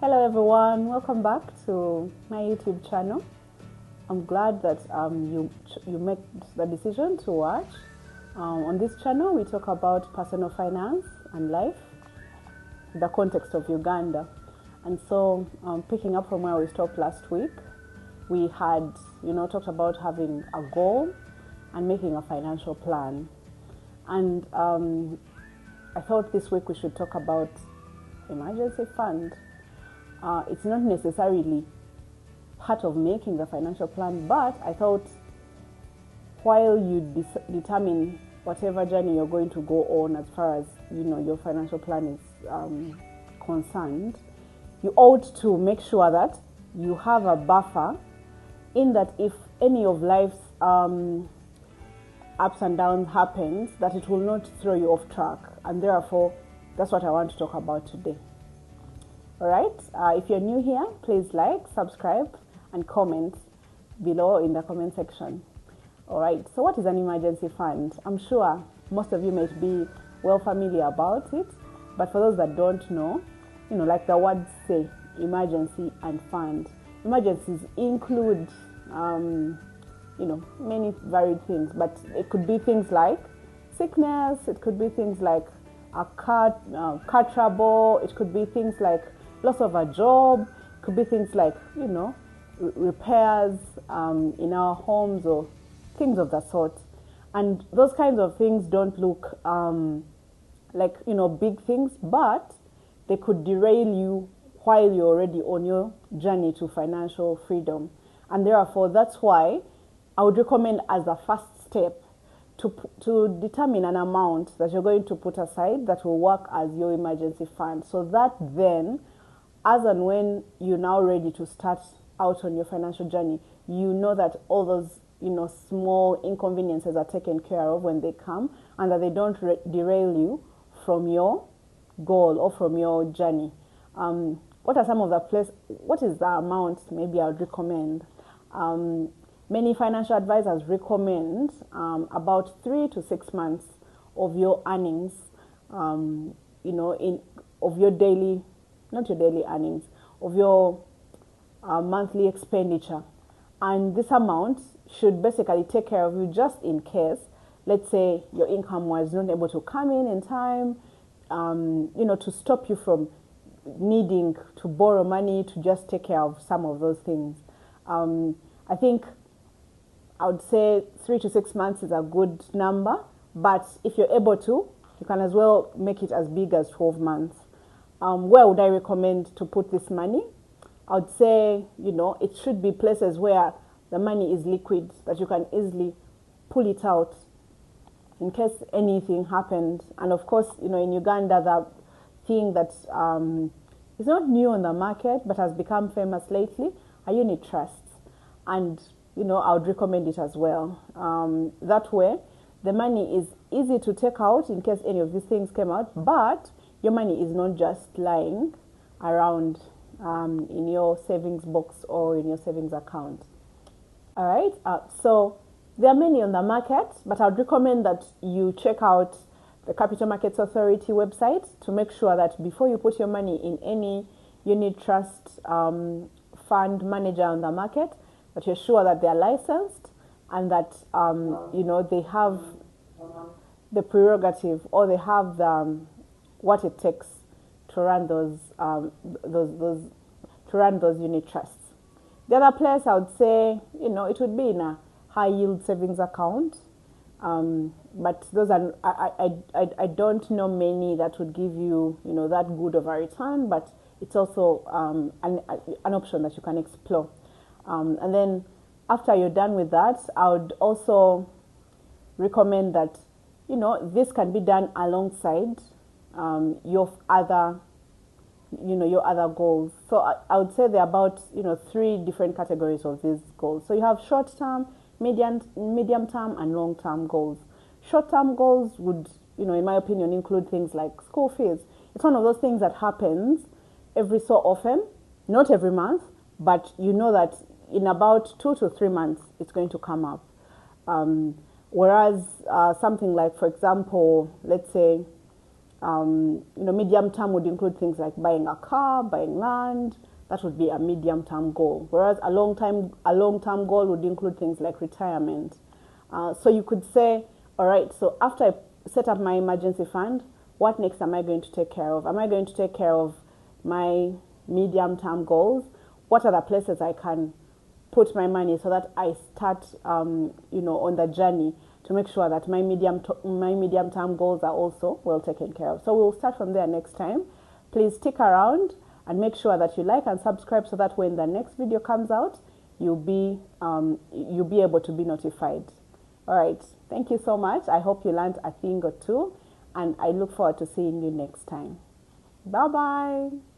Hello everyone, welcome back to my YouTube channel. I'm glad that you make the decision to watch. On this channel we talk about personal finance and life, the context of Uganda. And so picking up from where we stopped last week, we had talked about having a goal and making a financial plan. And I thought this week we should talk about emergency fund. It's not necessarily part of making the financial plan, but I thought while you determine whatever journey you're going to go on as far as your financial plan is concerned, you ought to make sure that you have a buffer, in that if any of life's ups and downs happens, that it will not throw you off track. And therefore, that's what I want to talk about today. Alright, if you're new here, please like, subscribe, and comment below in the comment section. Alright, so what is an emergency fund? I'm sure most of you might be well familiar about it, but for those that don't know, like the words say, emergency and fund. Emergencies include, many varied things, but it could be things like sickness, it could be things like a car trouble, it could be things like loss of a job, it could be things like, repairs in our homes or things of that sort. And those kinds of things don't look like, big things, but they could derail you while you're already on your journey to financial freedom. And therefore, that's why I would recommend as a first step to determine an amount that you're going to put aside that will work as your emergency fund, so that then, as and when you're now ready to start out on your financial journey, you know that all those small inconveniences are taken care of when they come, and that they don't derail you from your goal or from your journey. What are some of what is the amount maybe I would recommend? Many financial advisors recommend about 3 to 6 months of your earnings, of your daily, not your daily earnings, of your monthly expenditure. And this amount should basically take care of you just in case, let's say, your income was not able to come in time, to stop you from needing to borrow money to just take care of some of those things. I think I would say 3 to 6 months is a good number, but if you're able to, you can as well make it as big as 12 months. Where would I recommend to put this money? I would say, it should be places where the money is liquid, that you can easily pull it out in case anything happened. And of course, in Uganda, the thing that is not new on the market but has become famous lately are unit trusts. And I would recommend it as well. That way, the money is easy to take out in case any of these things came out, but your money is not just lying around in your savings box or in your savings account. All right. So there are many on the market, but I would recommend that you check out the Capital Markets Authority website to make sure that before you put your money in any unit trust fund manager on the market, that you're sure that they're licensed and that they have the prerogative, or they have what it takes to run those unit trusts. The other place I would say, it would be in a high yield savings account, but those are I don't know many that would give you that good of a return, but it's also an option that you can explore. And then after you're done with that, I would also recommend that, this can be done alongside your other goals. So I would say there are about, 3 different categories of these goals. So you have short-term, medium term, and long-term goals. Short-term goals would, in my opinion, include things like school fees. It's one of those things that happens every so often, not every month, but that in about 2 to 3 months, it's going to come up. Whereas something like, for example, let's say Medium term would include things like buying a car, buying land. That would be a medium term goal. Whereas a long term goal would include things like retirement. So you could say, all right, so after I set up my emergency fund, what next am I going to take care of? Am I going to take care of my medium term goals? What are the places I can put my money so that I start, on the journey to make sure that my medium term goals are also well taken care of. So we'll start from there next time. Please stick around and make sure that you like and subscribe so that when the next video comes out, you'll be able to be notified. All right. Thank you so much. I hope you learned a thing or two, and I look forward to seeing you next time. Bye-bye.